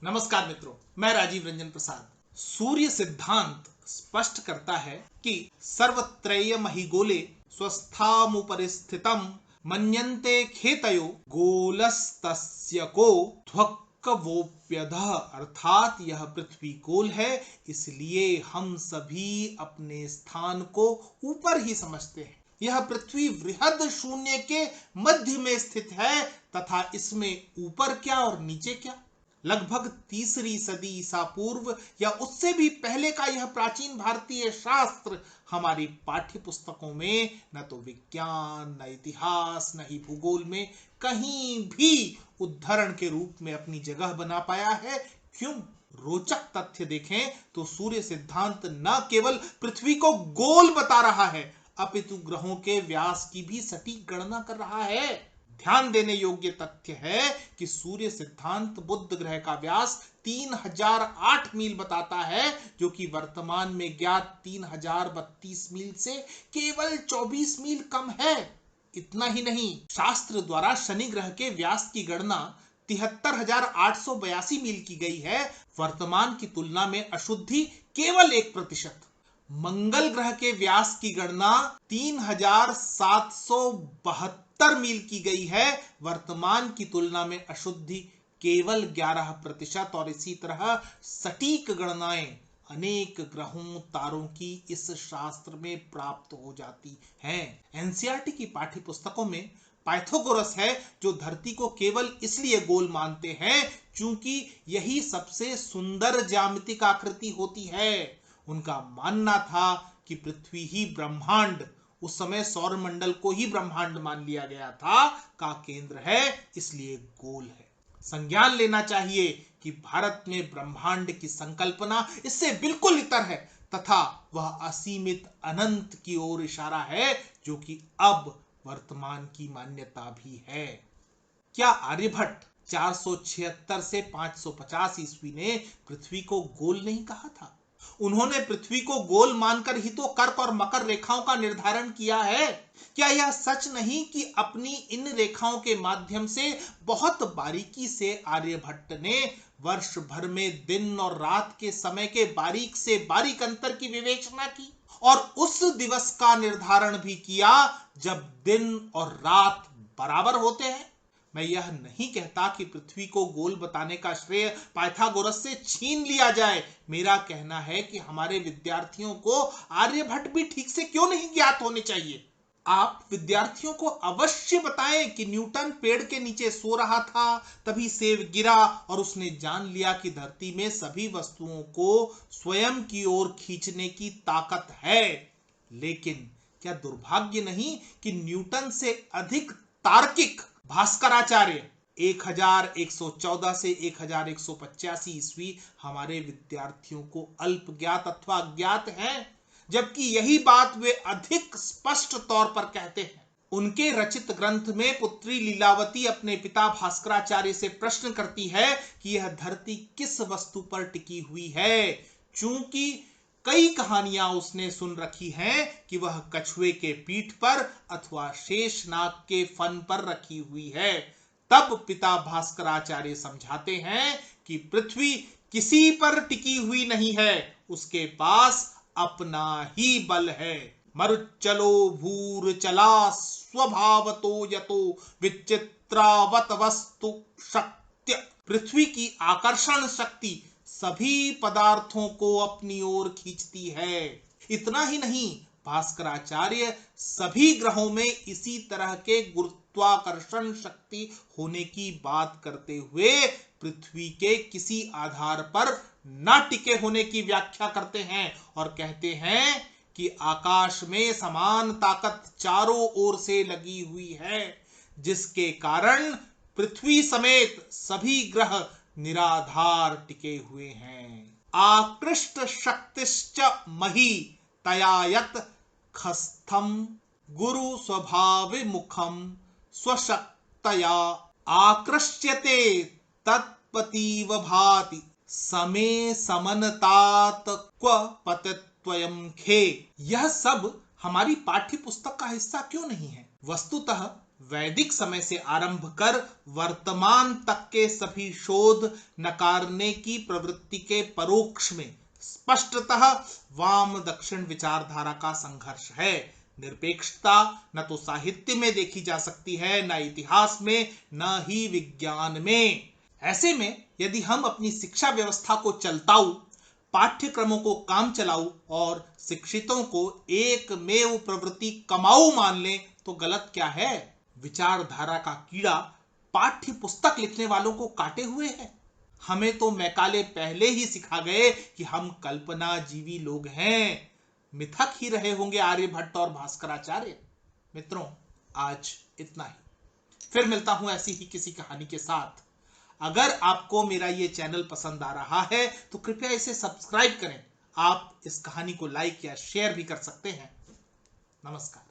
नमस्कार मित्रों, मैं राजीव रंजन प्रसाद। सूर्य सिद्धांत स्पष्ट करता है कि सर्वत्रयमहिगोले स्वस्थामुपरिस्थितम मन्यन्ते खेतयो गोलस्तस्य को ध्वक्कवोप्यधः, अर्थात यह पृथ्वी गोल है, इसलिए हम सभी अपने स्थान को ऊपर ही समझते हैं। यह पृथ्वी वृहद शून्य के मध्य में स्थित है तथा इसमें ऊपर क्या और नीचे क्या। लगभग तीसरी सदी ईसा पूर्व या उससे भी पहले का यह प्राचीन भारतीय शास्त्र हमारी पाठ्य पुस्तकों में न तो विज्ञान, न इतिहास, न ही भूगोल में कहीं भी उद्धरण के रूप में अपनी जगह बना पाया है। क्यों? रोचक तथ्य देखें तो सूर्य सिद्धांत न केवल पृथ्वी को गोल बता रहा है, अपितु ग्रहों के व्यास की भी सटीक गणना कर रहा है। ध्यान देने योग्य तथ्य है कि सूर्य सिद्धांत बुध ग्रह का व्यास 3008 मील बताता है, जो कि वर्तमान में ज्ञात 3032 मील से केवल 24 मील कम है। इतना ही नहीं, शास्त्र द्वारा शनि ग्रह के व्यास की गणना 73,882 मील की गई है। वर्तमान की तुलना में अशुद्धि केवल 1%। मंगल ग्रह के व्यास की गणना 3,772 मील की गई है। वर्तमान की तुलना में अशुद्धि केवल 11%। और इसी तरह सटीक गणनाएं अनेक ग्रहों तारों की इस शास्त्र में प्राप्त हो जाती हैं। एनसीईआरटी की पाठ्य पुस्तकों में पाइथागोरस है, जो धरती को केवल इसलिए गोल मानते हैं क्योंकि यही सबसे सुंदर ज्यामितिक आकृति होती है। उनका मानना था कि पृथ्वी ही ब्रह्मांड, उस समय सौर मंडल को ही ब्रह्मांड मान लिया गया था, का केंद्र है, इसलिए गोल है। संज्ञान लेना चाहिए कि भारत में ब्रह्मांड की संकल्पना इससे बिल्कुल इतर है तथा वह असीमित अनंत की ओर इशारा है, जो कि अब वर्तमान की मान्यता भी है। क्या आर्यभट्ट 476 से 550 ईस्वी ने पृथ्वी को गोल नहीं कहा था? उन्होंने पृथ्वी को गोल मानकर ही तो कर्क और मकर रेखाओं का निर्धारण किया है। क्या यह सच नहीं कि अपनी इन रेखाओं के माध्यम से बहुत बारीकी से आर्यभट्ट ने वर्ष भर में दिन और रात के समय के बारीक से बारीक अंतर की विवेचना की और उस दिवस का निर्धारण भी किया जब दिन और रात बराबर होते हैं? मैं यह नहीं कहता कि पृथ्वी को गोल बताने का श्रेय पाइथागोरस से छीन लिया जाए। मेरा कहना है कि हमारे विद्यार्थियों को आर्यभट्ट भी ठीक से क्यों नहीं ज्ञात होने चाहिए। आप विद्यार्थियों को अवश्य बताएं कि न्यूटन पेड़ के नीचे सो रहा था, तभी सेब गिरा और उसने जान लिया कि धरती में सभी वस्तुओं को स्वयं की ओर खींचने की ताकत है। लेकिन क्या दुर्भाग्य नहीं कि न्यूटन से अधिक तार्किक भास्कराचार्य 1114 से 1185 ईस्वी हमारे विद्यार्थियों को अल्प ज्ञात अथवा अज्ञात है, जबकि यही बात वे अधिक स्पष्ट तौर पर कहते हैं। उनके रचित ग्रंथ में पुत्री लीलावती अपने पिता भास्कराचार्य से प्रश्न करती है कि यह धरती किस वस्तु पर टिकी हुई है, चूंकि कई कहानियां उसने सुन रखी हैं कि वह कछुए के पीठ पर अथवा शेषनाग के फन पर रखी हुई है। तब पिता भास्कराचार्य समझाते हैं कि पृथ्वी किसी पर टिकी हुई नहीं है, उसके पास अपना ही बल है। मरुच्चलो भूर चला स्वभावतो यतो विचित्रावत वस्तु शक्ति। पृथ्वी की आकर्षण शक्ति सभी पदार्थों को अपनी ओर खींचती है। इतना ही नहीं, भास्कराचार्य सभी ग्रहों में इसी तरह के गुरुत्वाकर्षण शक्ति होने की बात करते हुए पृथ्वी के किसी आधार पर न टिके होने की व्याख्या करते हैं और कहते हैं कि आकाश में समान ताकत चारों ओर से लगी हुई है, जिसके कारण पृथ्वी समेत सभी ग्रह निराधार टिके हुए हैं। आकृष्ट शक्तिश्च मही तयायत खस्थम गुरु स्वभाविमुखम स्वशक्तया आकृष्यते तत्पतिव भाति समे समनतात क्व पतित्वयं खे। यह सब हमारी पाठ्य पुस्तक का हिस्सा क्यों नहीं है? वस्तुतः वैदिक समय से आरंभ कर वर्तमान तक के सभी शोध नकारने की प्रवृत्ति के परोक्ष में स्पष्टतः वाम दक्षिण विचारधारा का संघर्ष है। निरपेक्षता न तो साहित्य में देखी जा सकती है, न इतिहास में, न ही विज्ञान में। ऐसे में यदि हम अपनी शिक्षा व्यवस्था को चलताऊ, पाठ्यक्रमों को काम चलाऊ और शिक्षितों को एकमेव प्रवृत्ति कमाऊ मान लें तो गलत क्या है? विचारधारा का कीड़ा पाठ्य पुस्तक लिखने वालों को काटे हुए है। हमें तो मैकाले पहले ही सिखा गए कि हम कल्पना जीवी लोग हैं। मिथक ही रहे होंगे आर्यभट्ट और भास्कराचार्य। मित्रों, आज इतना ही। फिर मिलता हूं ऐसी ही किसी कहानी के साथ। अगर आपको मेरा ये चैनल पसंद आ रहा है तो कृपया इसे सब्सक्राइब करें। आप इस कहानी को लाइक या शेयर भी कर सकते हैं। नमस्कार।